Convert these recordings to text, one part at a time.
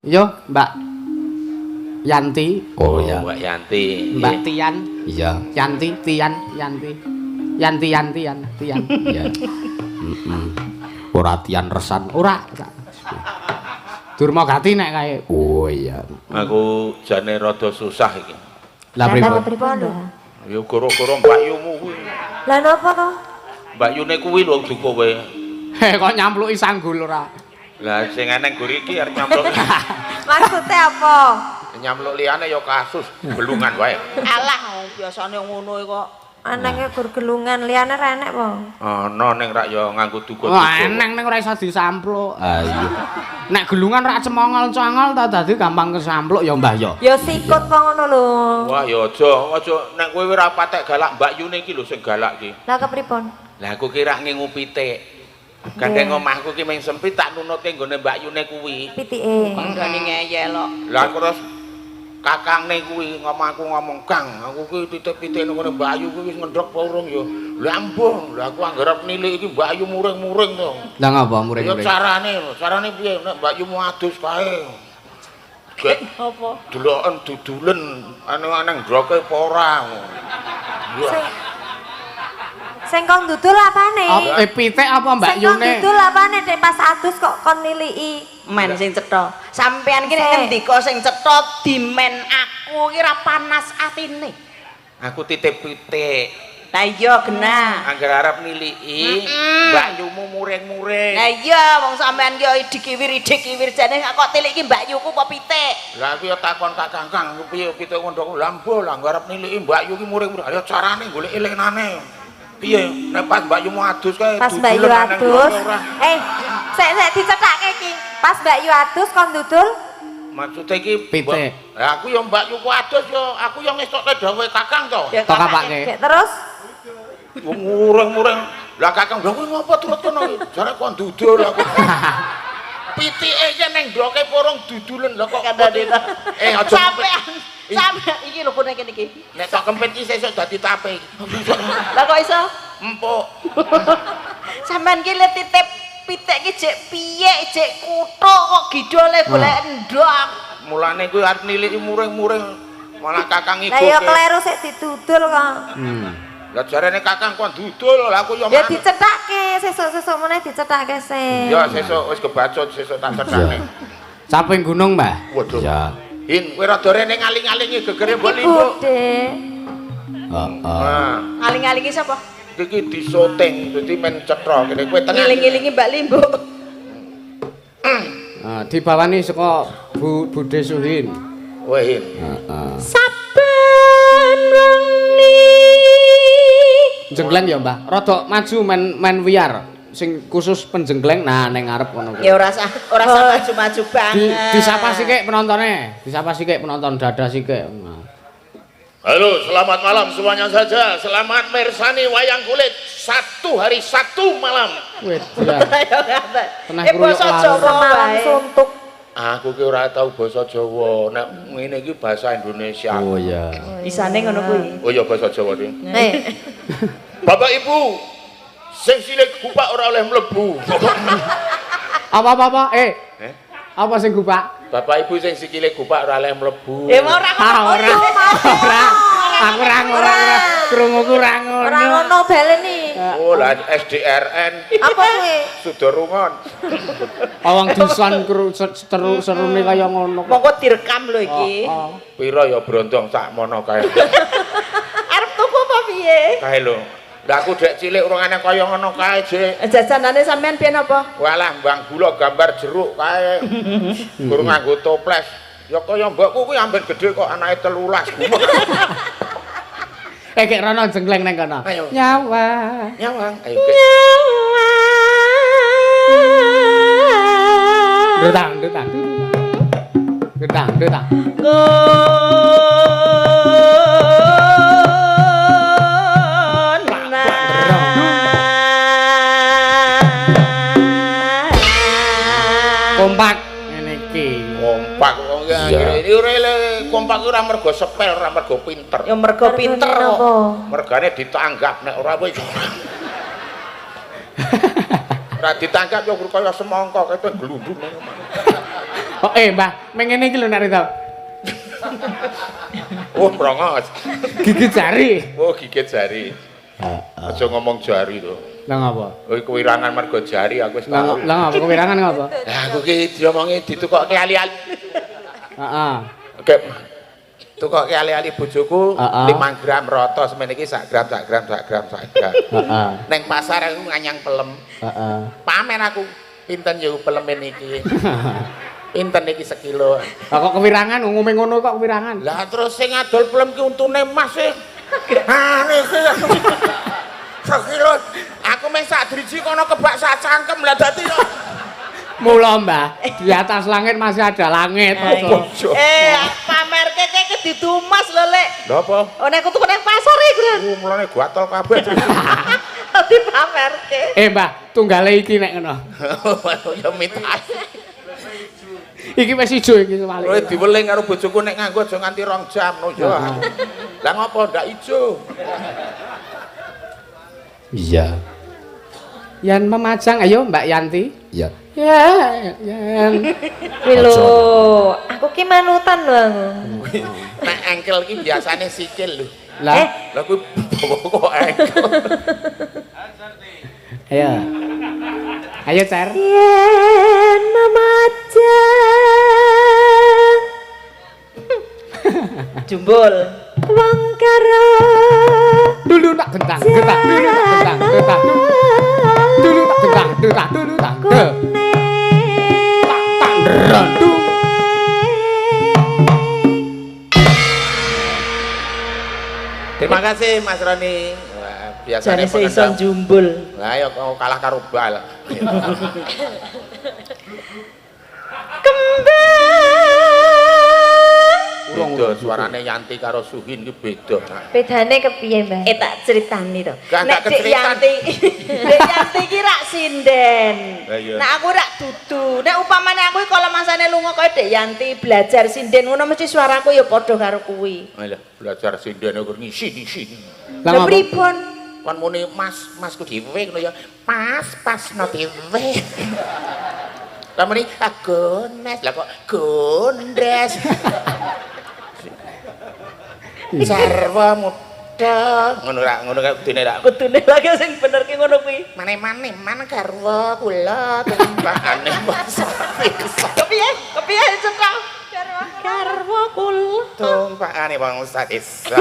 Yo, Mbak Yanti. Oh ya, Mbak Yanti. Mbak Tian. Iya. Yanti, Tian, Yanti. Yanti. Iya. Ora Tian Resan. Ora. Durma Gati nek kae. Oh iya. Aku jane rada susah iki. Lah pripun? Ya gara-gara Mbak Yumu kuwi. Lah napa to? Mbak Yune kuwi lho duka kowe. Kok nyampluki sanggul ora? Lah sing eneng guri iki arep nyampluk. Maksudnya apa? Nyampluk liyane ya kasus belungan wae. Alah, biasane ngono kok. Anake gur gelungan liyane ra enek apa? Ana ning rak ya nganggo duga-duga. Wah, eneng ning ora iso disampluk. Ah iya. Nek gulungan rak cemongol-congol ta dadi gampang kesampluk ya Mbah ya. Ya sikut kok ngono lho. Wah ya aja nek kowe ora patek galak Mbak Yune iki lho sing galak iki. Lah kepripun? Lah aku kira ngingu pitik. Gandeng omahku ki mung sempit tak nunute nggone Mbak Yune kuwi. Pitike. Kandhane ngeyel kok. Lah terus kakangne kuwi ngomong Kang, aku ki titik-titik nang ngene Mbak Ayu kuwi wis ngendhok apa urung ya. Lah ampun, lah aku anggarep nilik iki Mbak Ayu muring-muring to. Lah ngapa Ya muring-muring? carane piye nek Mbak Ayu mau adus kae. Gek Apa? deloken dudulen aneng droke apa ora. Sing kok dudul apane? Pitik apa Mbak Sing kok Yune? dudul apane Dek pas adus kok kon niliki? Men sing cetha. Sampean ki nek ngendika sing cetha dimen aku ki ra panas atine. Aku titip pitik. Lah iya genah. Angger arep niliki Mbak Yumu muring-muring. Lah iya wong sampean ki idik-kiwir jane kok tilik ki Mbak Yuku apa pitik. Lah aku ya takon Kakang Kang piye pitik ngondok lambo lah arep niliki Mbak Yu ki muring-muring. Ayo carane golek elenane. Piye nek pas Mbak Yu mau adus kae Pas Mbak Yu adus. Sik dicethake iki. Pas Mbak Yu adus kon dudul. Maksudnya iki Pitik. Lah aku ya Mbak Yu ku adus ya aku yang ngestokke dawuhe Kakang to. Ya Tok apake? Gek terus Wong muring-muring. Lah Kakang lha kowe ngopo turut kono iki? Jare kon dudul aku. Pitike iki ning ndoke porong dudulen lho kok Kandhane to. Aja Sampean iki lho kene iki. nek tok kempit iki sesuk dadi tape. Lah kok iso? Empuk. Sampean ki le titip pitik ki jek piye, jek kuthuk kok gidole golek endhog. Mulane kuwi arep niliki muring-muring malah Kakang iku. lah ya kleru sik didudul kok. Lah jarene Kakang kon dudul lah aku ya Ya dicethake sesuk-sesuk meneh dicethake sik. ya sesuk wis kebacut sesuk tak cethake. Caping gunung, Mbah. Waduh. Ya. Hin kowe rada rene ngaling-alingi gegere mbok Iki limbo. budhe. Nah, Aling-alingi sapa? iki disoting dadi men cetha kene kowe tengah. Ngiling-ngilingi Mbak Limbo. Dibawani saka Bude Suhin. Wah, Hin. Saben wengi. Jenggleng ya, Mbah. Rada maju men wiyar. Sing khusus penjenggleng nah ning ngarep kono. Ya ora usah maju-maju banget. Disapa sithik penontonnya. Disapa sithik penonton dada sithik. Halo, selamat malam semuanya saja. Selamat mersani wayang kulit 1 hari 1 malam. Wih, ya. Tenah basa kruyuk Jawa Malam wae. suntuk. Aku ki ora tau basa Jawa. Nek ngene iki bahasa Indonesia. Oh iya. Isane ngono kuwi. Oh ya bahasa Jawa iki. Bapak Ibu, sing cilik kupak ora oleh mlebu. Apa? Apa sing gupak? Bapak Ibu sing sikile gupak ora oleh mlebu. Ora Ora. Aku ora ngono. Krunguku ora ngono. Ora ngono baleni. Oh, lah SDRN Apa kuwi? Sudorungon. Wong dusun serune kaya ngono. Monggo direkam lho iki. Pira ya brondong sakmono kae. Arep tuku apa piye? Kae lho. Lah aku dek cilik urung ana kaya ngono kae, Dik. Jajanane sampean piye napa? Walah mbang gula gambar jeruk kae. Guru nganggo toples. Ya kaya mbokku kuwi amben gedhe kok anake 13. Kek rono jenggleng nang kono. Ayo. Nyawa. Nyawang. Ayo. Detang. Kompak ngene iki. Kompak wong iki kompak ora mergo sepel, ora mergo pinter. Ya mergo pinter kok. Mergane ditanggap nek ora wis. Ora ditangkap ya kaya semangka kaya glundung. Oh, Mbah, mengene iki lho nek Rita. Oh, brongos. Gigit jari. Oh, gigit jari. Aja ngomong jari to. Lah ngapa? Oh, kewirangan mergo jari aku wis tau. Lah ngapa kewirangan ngapa? Lah aku ki diomongi ditukokke ali-ali. Heeh. Oke. Tukokke ali-ali bojoku 5 gram rata semene iki sak gram. Heeh. Neng pasar aku nganyang pelem. Heeh. Pamer aku pinten yo pelemen iki. Pinten iki sekilo. Lah kok kewirangan umume ngono kok kewirangan. Lah terus sing adol pelem ki untune emas e. Ah niki. Sekilo. Aku meh sak driji kono kebak sak cangkem lah dadi yo. Mula Mbah, di atas langit masih ada langit. Pamerke kek ditumas lho, Lek. Lha apa? Oh nek tuku nang pasar iki, Bro. Mulane guatol kabeh. Dadi pamerke. Mbah, tunggale iki nek ngono. Ya mitas. Iki wis ijo iki Kowe wali. diweling karo bojoku nek nganggo aja nganti 2 jam no yo. Lah ngopo ndak ijo? Iya. Yan memajang, ayo Mbak Yanti. Iya. Ya, Yan. Lho, aku ki manutan lho aku. Nek engkel iki biasane sikil lho. Lah, Lah kuwi bawa kok engkel. ayo. Ayo, Cer. Yen memajang Jumbul. wong karo Dulu tak gentang, getah, dulu tak gentang, getah. Dulu tak gentang, getah, dulu tak. Tak rendung. Terima kasih Mas Roni. Wah, biasane Jane seison jumbul. Lah ya kok kalah karo bal. Beda suarane Yanti karo Suhin ki beda. bedane kepiye, Mbah? Tak ceritani to. Gak Nek Dek keceritan. Yanti, Dek Yanti ki rak sinden. Lah iya. Nek aku rak dudu. Nek upamane aku iki kalau masane lunga kaya Dek Yanti belajar sinden ngono mesti suaraku ya padha karo kuwi. Alah, belajar sinden kok ngisi. Lah Lha ngapa? pripun? Kon muni masku dhewe ngono ya. Pas no dhewe. Lah muni agones, lah kok gondes. Sarwa muda ngono kaya udine rak. Kudune lagi sing bener ki ngono kuwi. Mane-mane man garwa kula tumpakane basa. Kepiye cetok? Garwa kula. Tumpakane bangsa desa.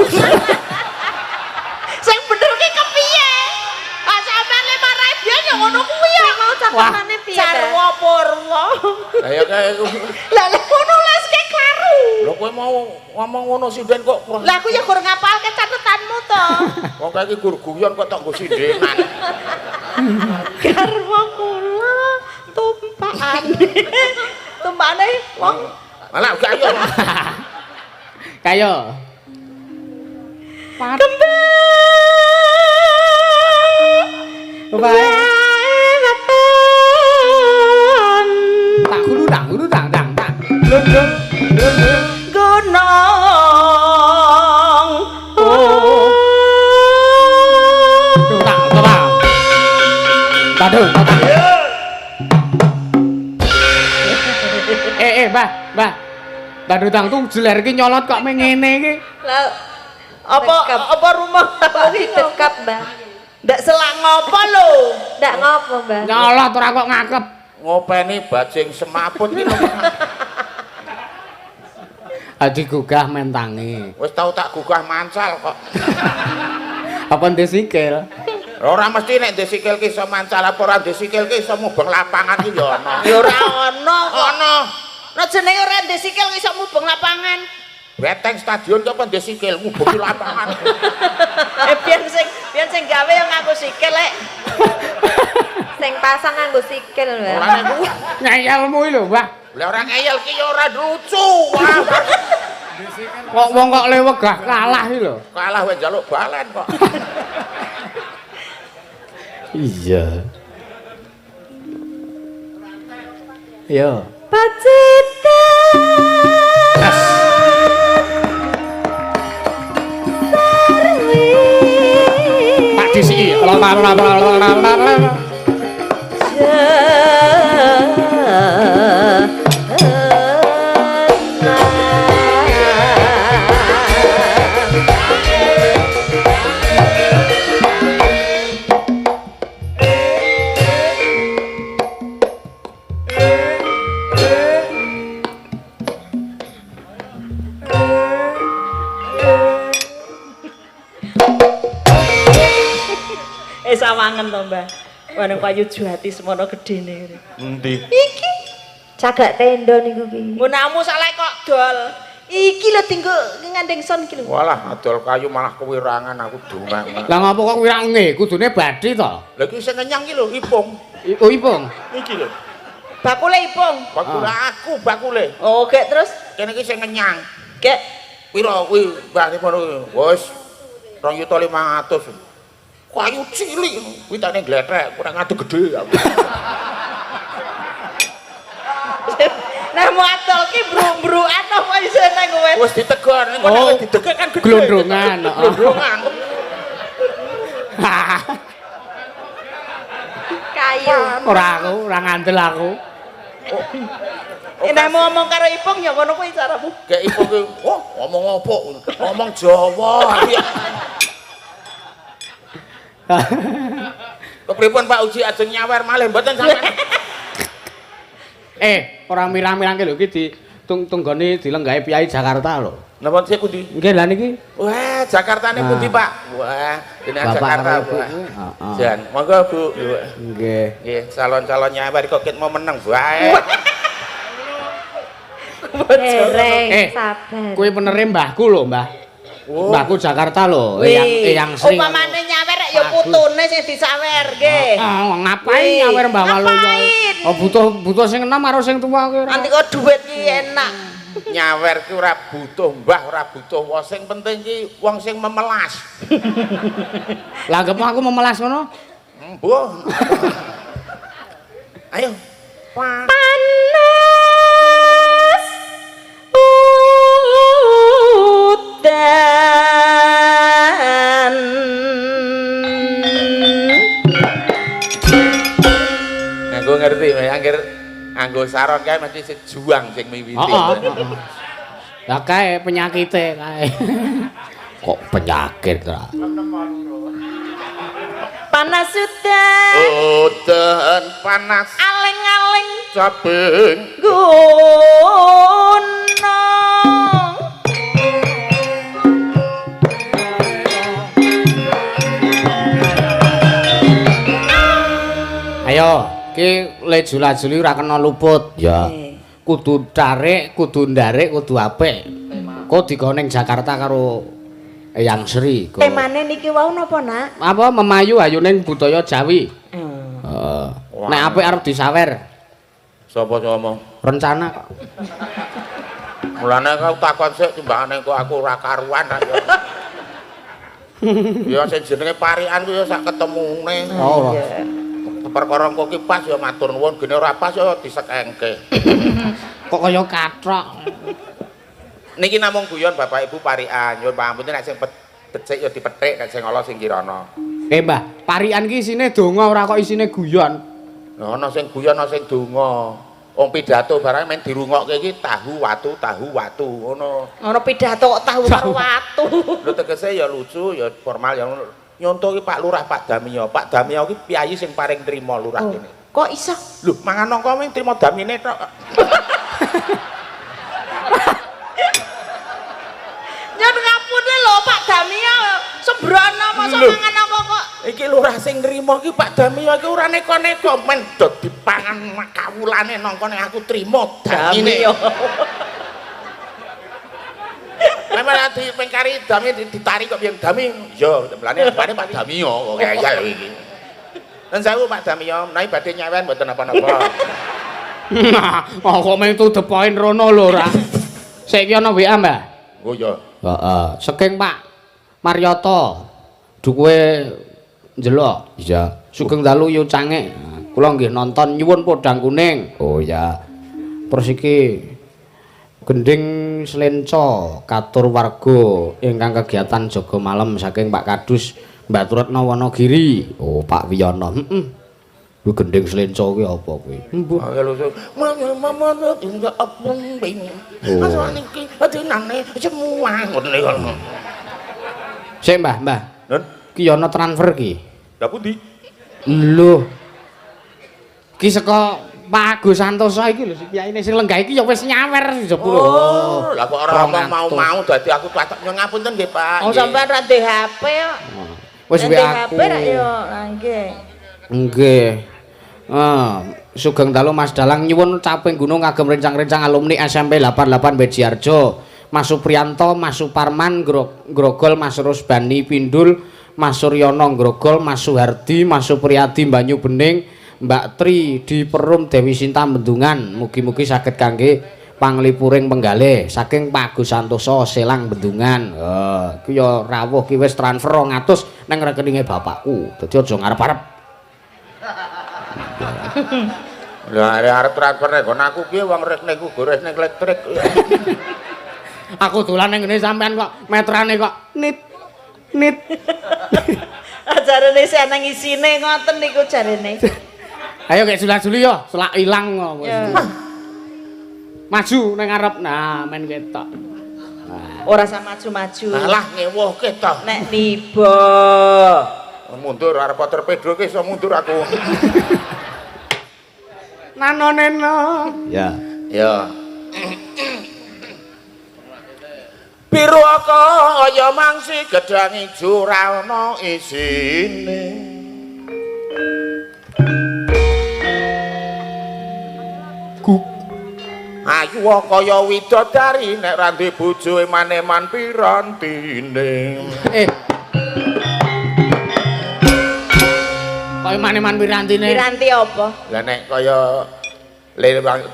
Sing bener ki kepiye? Ah sampean le marai biyen ya ngono kuwi ya. Mau catatane piye, Mbah? Carwa Purwa. Lah ya kaya Lah ngono les ke klaru. lho kowe mau ngomong ngono sinden kok kurang. Lah aku ya gur ngapalke catatanmu to. Wong kaya iki gur guyon kok tok nggo sindenan. Garwa kula tumpakane. Tumpakane wong Malah gak ayo. Kayo. Bae. Tak guru dang dang. Lundung. gunung. Tak. Padung. Mbah. Badutang tuh jeler ki nyolot kok mengene iki. Lah apa rumah Kuwi bekap, Mbah. ndak selak ngopo lho? Ndak ngopo, Mbah? Nyolot ora kok ngakep. Ngopeni bajing semaput iki lho. Adi gugah mentangi. Wis tau tak gugah mancal kok. Apa ndesikil? Ora mesti nek desikil ki iso mancal apa ora desikil ki iso mubeng lapangan ki ya ana. Ya ora ono kok. Ana. Nek jenenge ora desikil iso mubeng lapangan. Beteng stadion kok apa desikil mubeng lapangan. Biyen sing gawe yang ngaku sikil lek. Sing pasang nganggo sikil, Mbah. Ora nek Ngayalmu iki lho, Mbah. lah ora ngeyel ki ya ora lucu. Wah. Kok wong kok lewegah kalah iki lho. Kalah wae njaluk balen kok. Iya. Yo. Pacita. Pak disiki. sawangen to, Mbah. Waneng payu Juwati semono gedene. Endi? Iki Cagak tenda niku ki. nggunamu salah kok dol. Iki lho tinggo ngandeng son iki lho. Walah adol kayu malah kewirangan aku dongak. Lah ngapa kok wirange? Kudune bathi to. Lah iki sing ngenyang iki lho ipung. Oh ipung. Iki lho. Bakule ipung. Bakule aku bakule. Oh, gek terus Kene iki sing ngenyang. gek Piro kuwi Mbah ngono kuwi? Wis 2.500.000. Kayu cilik kuwi tane glethek, kurang adu gedhe aku. Nah, mau atol ki bru-bruan apa iso nang wis. Wis ditegur ning kono Oh, didegek kan gedhe. glondrongan, heeh. Glondrongan. Kayu. Ora ngandel aku. Nek mau ngomong karo ipung ya ngono kuwi caramu. Kayak ibu ki, oh ngomong apa? Ngomong Jawa. Kepripun Pak Uji ajeng nyawer malih mboten sampean. Ora mirang-mirangke lho iki tunggone dilenggahi Piyai Jakarta lho. Napa sik pundi? Nggih lah niki. Wah, Jakartane pundi, Pak? Wah, dene Bapak Jakarta. karo Ibu. Wah. Heeh. Jan, monggo Bu. Nggih. Nggih, calon-calon nyawer kok ket mau meneng bae. Dereng sabar. Kuwi penere mbahku lho, Mbah. Oh. Mbahku Jakarta lho, Wih, Eyang Sri. upamane nyawer rek ya putune sing disawer nggih. Ngapain Wih, nyawer Mbah Walu? ngapain? Oh butuh sing enom karo sing tuwa kuwi. Nanti kok dhuwit ki enak. Nyawer ki ora butuh Mbah, ora butuh wong sing penting ki wong sing memelas. Lah anggap aku memelas ngono. Mbuh. Ayo. Panas udan. Nganggo ngerti, nganggo saron kae mesti sejuang sing miwiti. Heeh. Lah kae penyakite kae. Kok penyakit ta? Panas udan. Udan panas Aling-aling cabeng gunung. Ayo, ki le jula-juli ora kena luput. Ya. Kudu tarik, kudu ndarik, kudu apik. Kok digoneng Jakarta karo Eyang Sri. Kok. Temane niki wau napa, Nak? Apa memayu ayuning budaya Jawi. Heeh. Nek apik arep disawer, sapa ngomong? rencana kok. Mulane kau takon sik timbangane kok aku ora karuan ayo. Ya sing jenenge parian ku ya sak ketemune. Oh. Perkara kok ki pas ya matur nuwun, gene ora pas ya disekengke. Kok kaya kathok. Niki namung guyon Bapak Ibu parian, nyuwun pangapunten nek sing becik ya dipethik, nek sing ala sing kirana. Mbah, parian ki isine donga ora kok isine guyon. Nah, ana sing guyon ana sing donga. Wong pidato barang men dirungokke iki tahu watu ngono. Ngono pidato kok tahu karo watu. Lho tegese ya lucu ya formal ya ngono. Nyonto ki Pak Lurah Pak Damio. Pak Damio ki piyayi sing paring trima lurah kene. Kok iso? Lho mangan nangka ming trima damine tok. Nyun ngapune lho Pak Damio. Sembrono masa Lho. mangan apa kok? Iki lurah sing nrimo ki Pak Damio iki ora neko-neko men do dipangan kawulane nangka nek aku trima damine. Damio. Lah malah di pengkari dami ditarik kok yang dami. Yo, templane Pak Damio kok kaya iki. Dan saya Pak Damio, menawi badhe nyawen mboten apa-apa. Oh, kok meng to the point rono lho ora. Saiki ana WA, Mbah. Oh ya. Heeh. Saking Pak Marioto. Dukuhe njelok. Iya. Sugeng dalu yo cangek. Kula nggih nonton nyuwun podang kuning. Oh ya. Terus iki Gending Slenco katur warga ingkang kegiatan jaga malam saking Pak Kadus Mbak Retno Wonogiri. Oh, Pak Wiyono. Heeh. Kuwi Gending Slenco kuwi apa kuwi? Mbuh. Ayo lho. Mama tinggal apung bing. Asane iki adinane semua ngoten iki. Sik, Mbah. Nun, Ki ana transfer ki. lha pundi? Lho. Ki saka Pak Agus Santoso iki lho si piyaine sing lenggah iki ya wis nyawer jebul. Oh, lah kok ora mau-mau dadi aku tak nyuwun ngapunten nggih Pak. Wong sampean ra ndek HP kok. Wis Nek aku. kabeh rak yo nggih. Nggih. Sugeng dalu Mas Dalang nyuwun caping gunung kagem rencang-rencang alumni SMP 88 Bejiarjo. Mas Supriyanto, Mas Suparman, Grogol, Mas Rusbani Pindul, Mas Suryono Grogol, Mas Suhardi, Mas Supriyadi Banyu Bening, Mbak Tri di Perum Dewi Sinta Bendungan. Mugi-mugi saged kangge panglipuring penggalih saking Pak Agus Santoso Selang Bendungan. Ku ya rawuh ki wis transfer 200 nang rekeninge bapakku. Dadi aja ngarep-arep. Lah arep transfer nek aku piye wong rekeningku gores ning elektrik. Aku dolan ning ngene sampean kok metrane kok nit. Jarene sing ana isine ngoten niku jarene. Ayo gek jula-juli yo, selak ilang kok. Maju ning ngarep. Nah, men ketok. Ora usah maju-maju. Alah ngewuhke to. Nek tiba Mundur arep torpedo ki iso mundur aku. Nano. Ya. Ya. Biru kaya mangsi gedang ijo ra ana isine. Ayu kaya widodari nek ra duwe bojo eman-eman pirantine. Kaya maneman pirantine. piranti apa? Lah nek kaya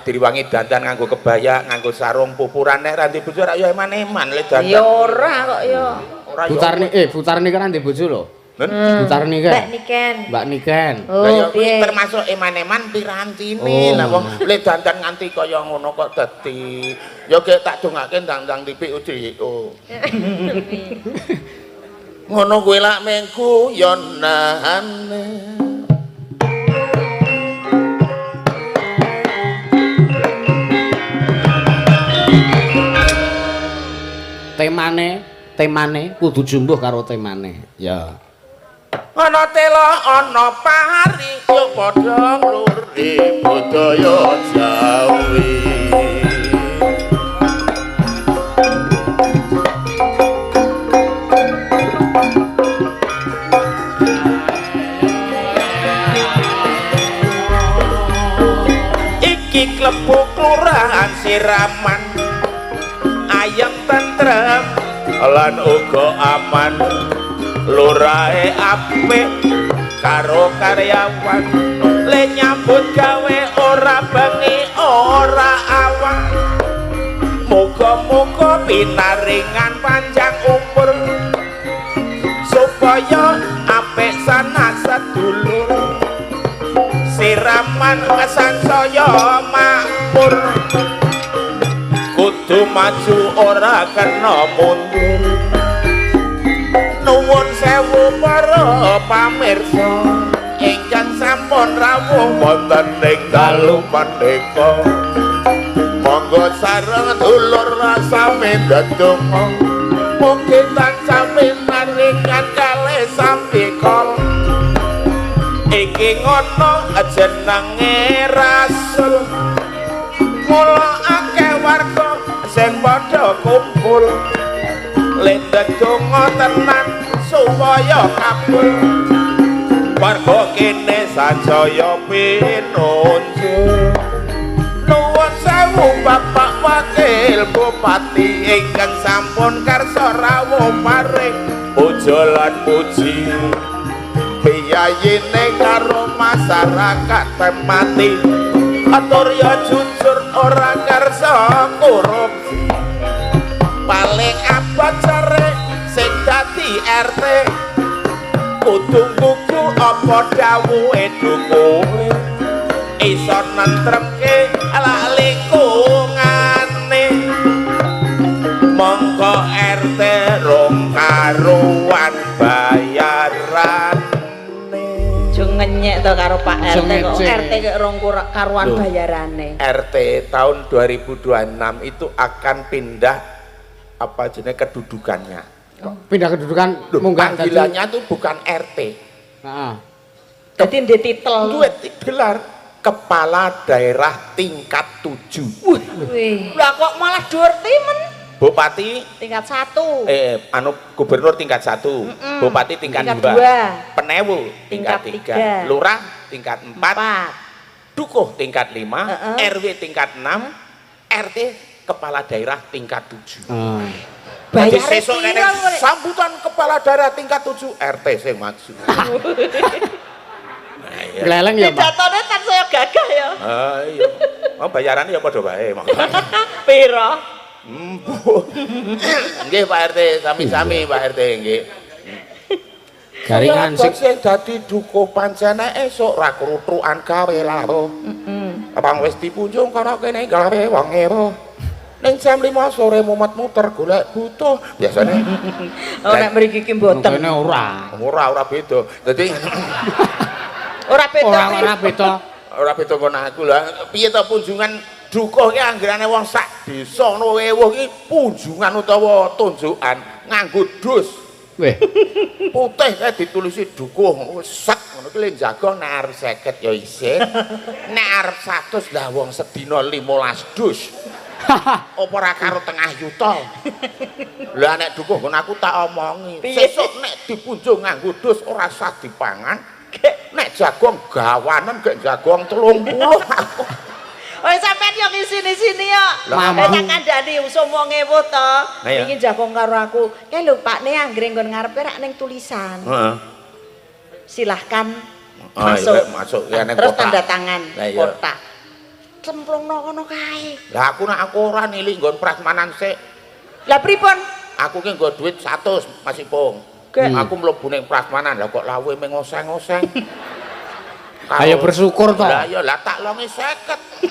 diriwangi dandan nganggo kebaya, nganggo sarung pupuran nek ra duwe bojo ra ya eman-eman le dandan. Ya ora kok ya. Ora Butarni kan ndek bojo lho. Butarni kan. Mbak Niken. Mbak Niken. Lah ya Oh, kuwi piye? termasuk eman-eman pirantine. Lah wong le dandan nganti kaya ngono kok dadi. Ya gek tak dongake ndang-ndang tipik UDO. Ngono kuwi lak mengku ya nahane. Temane kudu jumbuh karo temane. Ya. Ana tela ana pari yo padha ngluri budaya Jawi. Iki klebu kelurahan Siraman ayam tentrem lan uga aman. Lurahe apik karo karyawan le nyambut gawe ora bengi ora awan. Muga-muga pinaringan panjang umur supaya apik sanas sedulur. Siraman sansaya makmur kudu maju ora kena mundur. Nuwun sewu para pamirsa ingkang sampun rawuh wonten ing dalu pandeka. Monggo sareng dulur rasa ndedonga mugi tansah pinaringan kalih sampikala. Iki ngono jenenge rasul mula akeh warga sing padha kumpul lendhet donga tenan supaya kabul. Warga kene sajaya pinunjuk nuwun sewu Bapak Wakil Bupati ingkang sampun karsa rawuh paring puja lan puji. Biyayine karo masyarakat temati atur ya jujur ora karsa korupsi. Paling abot cere sing dadi RT kudu kuku apa dawuhe dukuhe iso nentremke ala lingkungane. Monggo RT rong karuan bayarane. Jo ngenyek to karo Pak RT kok RT kok rong karuan bayarane. RT tahun 2026 itu akan pindah apa jenis kedudukannya. Pindah kedudukan munggah dadi. Panggilannya tuh bukan RT. Heeh. Dadi ndek titel. Duwe gelar Kepala Daerah Tingkat 7. Wih. Lah kok malah dhuwur timen? Bupati tingkat 1. anu gubernur tingkat 1, bupati tingkat 2, penewu tingkat 3, lurah tingkat 4, dukuh tingkat 5, RW tingkat 6, RT kepala daerah tingkat 7. Bayar sesuk nek sambutan kepala daerah tingkat 7 RT sing maju. Gleleng ya, Pak. Pidatoné kan saya gagah ya. Iya. Oh bayarannya ya padha wae, Mak. Piro? Nggih Pak RT, sami-sami Pak RT nggih. Garingan sing dadi dukuh pancene esuk ra kruthukan gawe laro. Abang wis dipunjung kono kene gawe wong ero. Ning jam 5 sore mumet muter golek butuh biasane. Oh nek mriki ki mboten. kene ora. Ora beda. Dadi Ora beda. ora beda kono aku lha. Piye to punjungan dukuh ki anggerane wong sak desa ngono ewuh ki punjungan utawa tunjukan nganggo dus. Weh. Putih kae ditulisi dukuh set ngono ki le jago nek arep 50 ya isih. Nek arep 100 lah wong sedina 15 dus. Apa ora karo tengah yuta. Lah nek dukuh ngono aku tak omongi. Sesuk nek dipunjung nganggo dus ora sah dipangan. Nek jagung gawanen gek jagung 30 aku. Oh sampean yo ngisini-sini yo. Lah kandhani usum wong ewu to. Iki jagung karo aku. Kae lho Pak ne anggere nggon ngarepe rak ning tulisan. Heeh. Silahkan masuk. Masuk ya ning kotak. Terus tanda tangan kotak. Cemplungno kono kae. Lah aku nek aku ora nilik nggon prasmanan sik. Lah pripun? Aku ki nggo duit 100 Mas Ipung. Aku mlebu ning prasmanan lah kok lawe meng oseng-oseng. Ayo bersyukur to. Lah ya lah tak longi 50.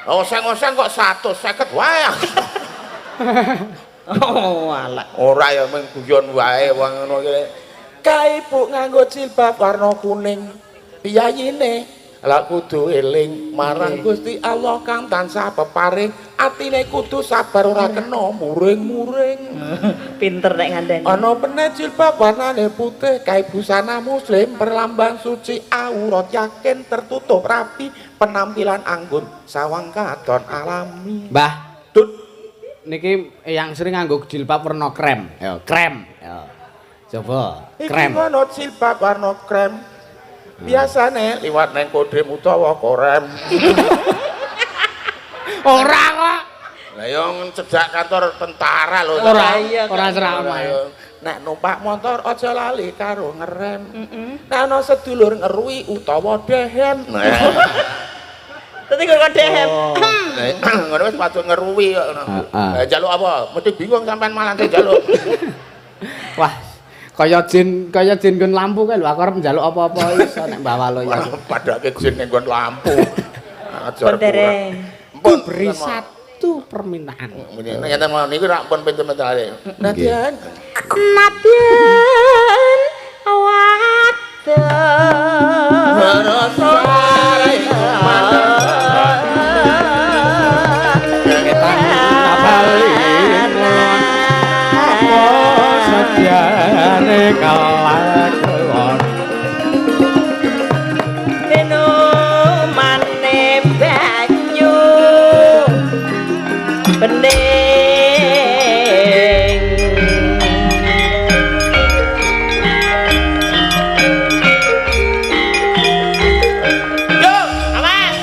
Oseng-oseng kok 150 wae. Oh alah. Ora ya mung guyon wae wong ngono ki. Kae Ibu nganggo jilbab warna kuning. Piyayine lah kudu eling marang Gusti Allah kang tansah peparing atine kudu sabar ora kena muring-muring. Pinter nek ngandani. Ana meneh jilbab warnane putih kae busana muslim perlambang suci aurat yakin tertutup rapi penampilan anggun sawang kadon alami. Mbah, niki yang sering nganggo jilbab warna krem. Ya, krem. Ya. Coba, krem. Iki ono jilbab warna krem. Biasane liwat neng kodrim utawa korem. Ora kok. Lah yo cedhak kantor tentara lho. Ora ceramah. Nek numpak motor aja lali karo ngerem. Nek ana sedulur ngeruwi utawa dehem. Dadi kok dehem. Ngono wis patut ngeruwi kok ngono. Jaluk apa? Mesti bingung sampean malah njaluk. Wah, kaya jin nggon lampu kae lho aku arep njaluk apa-apa iso nek bawa lo ya. Padake jin ning nggon lampu. Dereng. Pun beri satu permintaan. Nek mau niku rak pun pinten-pinten ae. Nadian. Nadian Kelakuan minumane banyu bening yo awas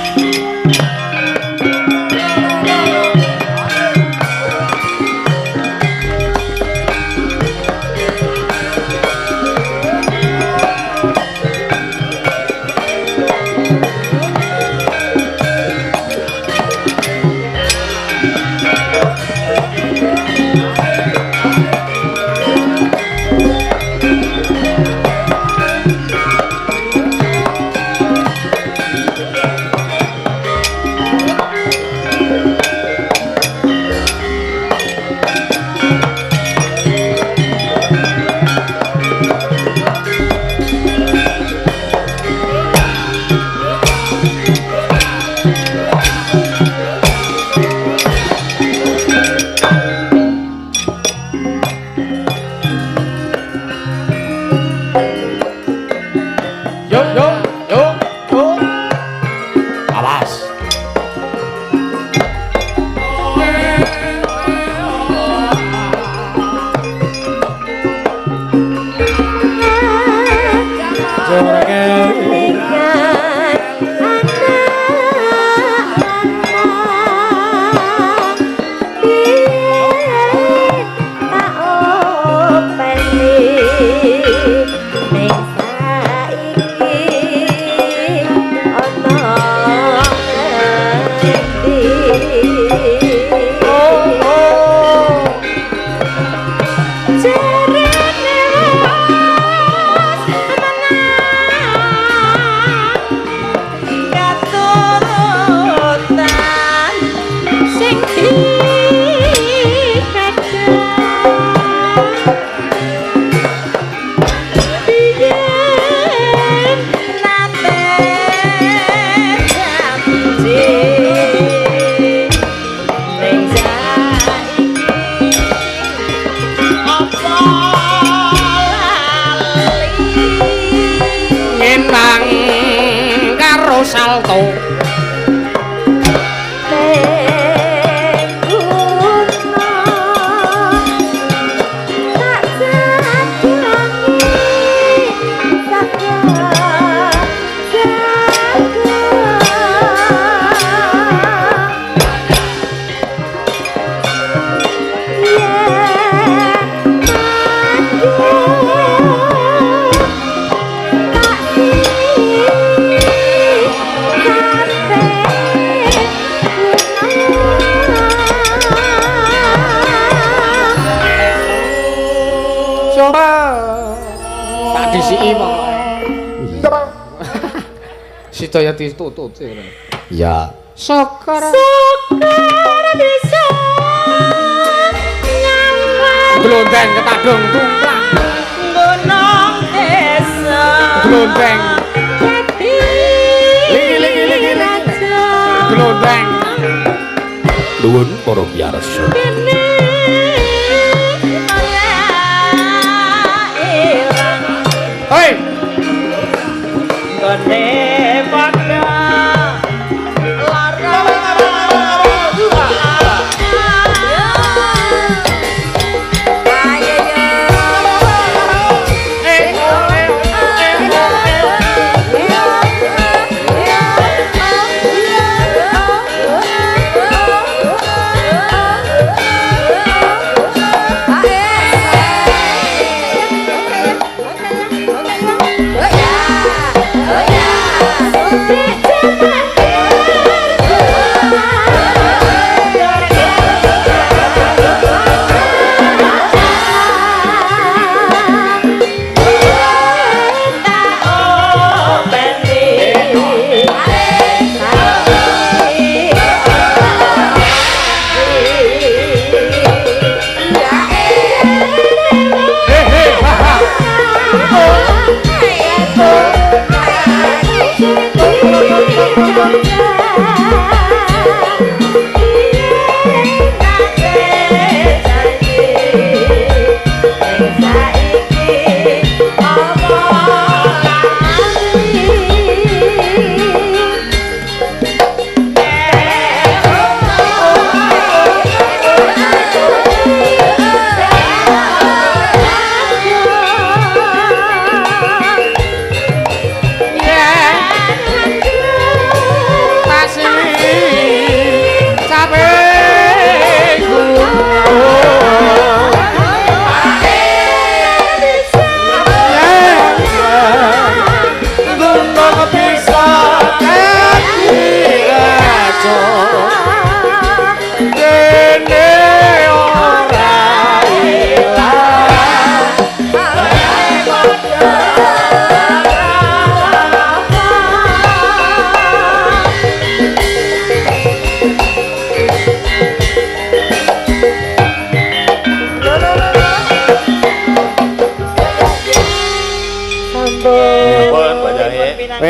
salto. Tak disiki pokoke. Sidaya ditutut. Ya. Sokor bisa glondeng ketadung tumplak. gunung desa Glondeng. Ligi. Glondeng. Nuwun para piyarsa. Hei, gone padha lara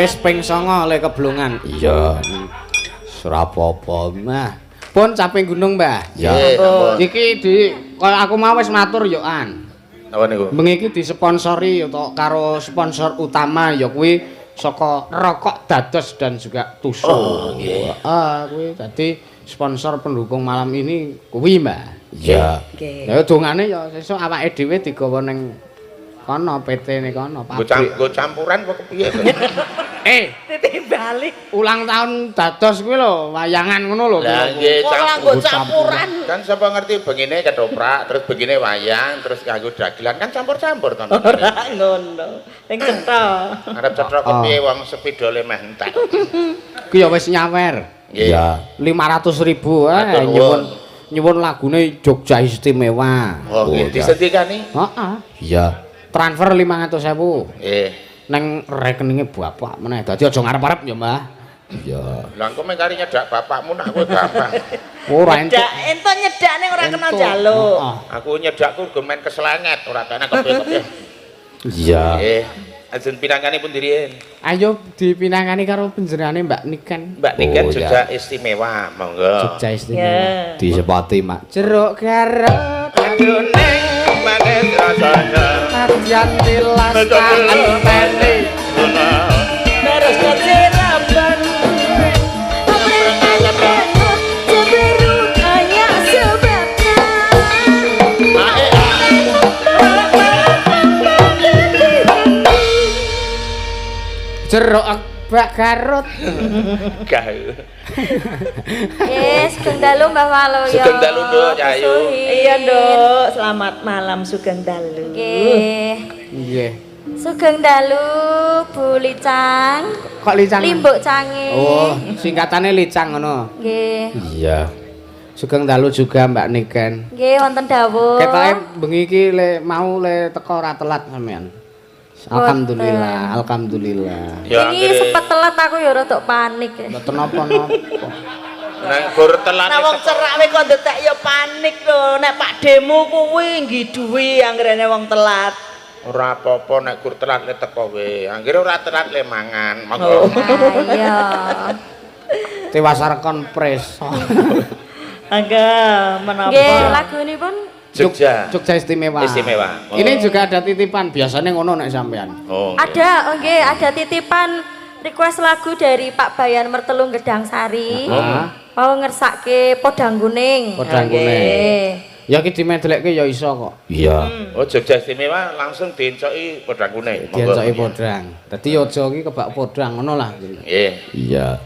wis ping 9 le keblungan. Iya. Ora apa-apa, Mbah. Pun caping gunung, Mbah. Ya. Iki di kaya aku mau wis matur yo an. Apa niku? Bengi iki disponsori utawa karo sponsor utama ya kuwi saka rokok dados dan juga tusuk. Oh, nggih. Kuwi dadi sponsor pendukung malam ini kuwi, Mbah. Ya. nggih Ya dongane ya sesuk awake dhewe digawa ning kono PT-ne kono, pabrik. Go campuran apa kepiye? titip balik Ulang tahun dados kuwi lho, wayangan ngono lho. Lah nggih, ora nggo campuran kan sapa ngerti bengine ketoprak, terus begine wayang, terus nganggo dagelan kan campur-campur to. ora ngono ning cetha Arep cetha kepiye wong sepidole meh entek. Kuwi ya wis nyawer. Nggih. Ya. 500.000 Matur nyuwun nyuwun lagune Jogja Istimewa. Oh, nggih, ya. disendikani. Heeh. Iya. Transfer 500.000 Nggih. nang rekeninge bapak meneh. Dadi aja ngarep-arep ya, Mbah. Iya. Lah engko meng kari nyedak bapakmu nak kowe gampang. Ora entuk. entuk nyedakne ora kena Entuk. njaluk Heeh. Aku nyedakku go men keselenget ora tenan kepiye-kepiye. Iya. Nggih. Ajeng pinangkane pun diriyen. Ayo dipinangani karo panjenengane Mbak Niken. Mbak Niken Oh, Jogja Istimewa, monggo. Jogja Istimewa. ya Disepati, Mak. Jeruk garep Aduh ning manis rasanya. Arjan tilas Betul. kangen terus keciraban Jeruk bak Garut. Gawe. Sugeng dalu Mbah Walo ya. Sugeng dalu Nduk Cahayu. Iya Nduk, selamat malam Sugeng dalu. Nggih. Nggih. Sugeng dalu Bu Licang. Kok Licang? Limbuk Cange. Oh, singkatane Licang ngono. Nggih. Iya. Sugeng dalu juga Mbak Niken. Nggih wonten dawuh. Ketoke bengi iki mau teko ora telat sampean. Alhamdulillah, alhamdulillah. Ya Ini sepet telat aku ya rada panik. Mboten napa-napa. Nang gur telat. Nah wong cerak we kok ndetek ya panik lho. Nek Pak Demo kuwi nggiduwi anggerane wong telat. Ora apa-apa nek gur telat le teko we. Anggere ora telat le mangan. Monggo. Iya. Tewasar kompres. Angga menapa? Nggih, lagunipun Jogja. Jogja istimewa. Istimewa. Oh. Ini juga ada titipan, biasanya ngono nek sampean. Oh. ada, nggih, ada titipan request lagu dari Pak Bayan Mertelung Gedang Sari. Mau ngersake Podang Kuning. Podang Kuning. Ya iki dimedlekke ya iso kok. Iya. Oh Jogja istimewa langsung diencoki Podang Kuning. Diencoki podang. Dadi aja iki kebak podang ngono lah. Nggih. Iya.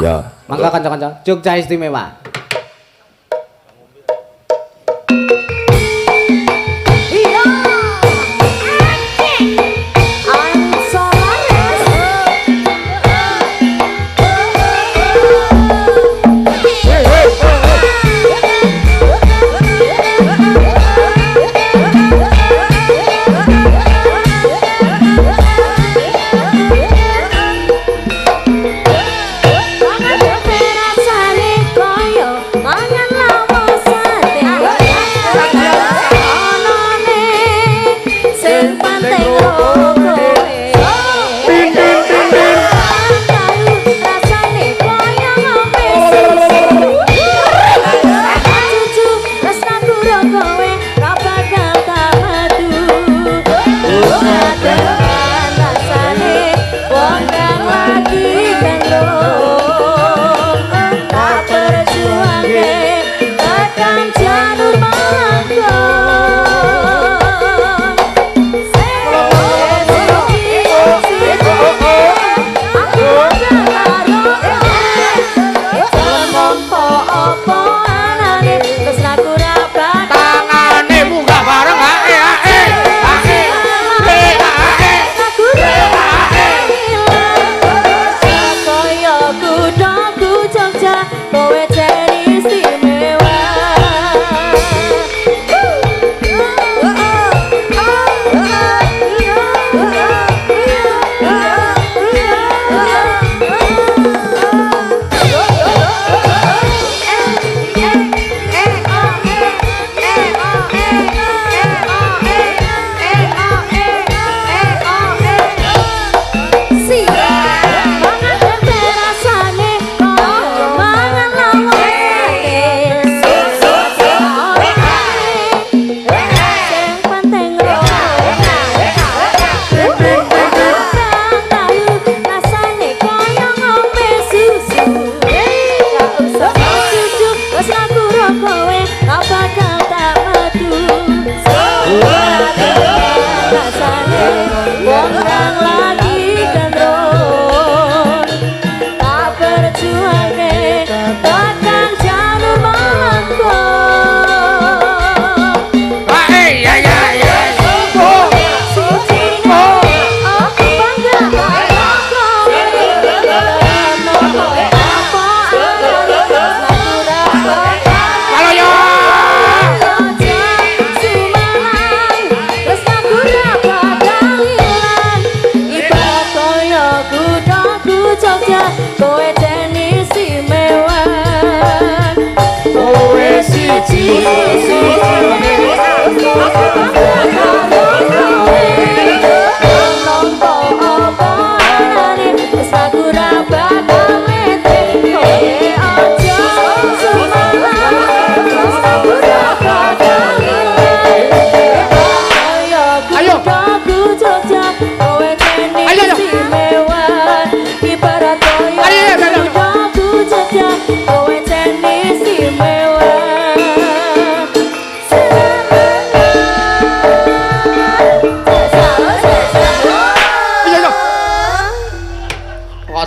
Ya. Mangga kanca-kanca, Jogja istimewa.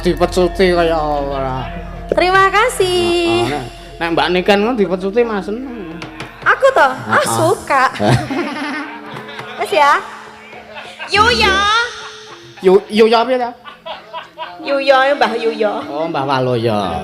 dipecuti kaya ora. Terima kasih. Nek Mbak Niken ngono dipecuti Mas seneng. Aku toh, suka. Wes ya. Yuya. Yo ya piye ta? Yuya Mbah Yuya. Oh, Mbah Waloya.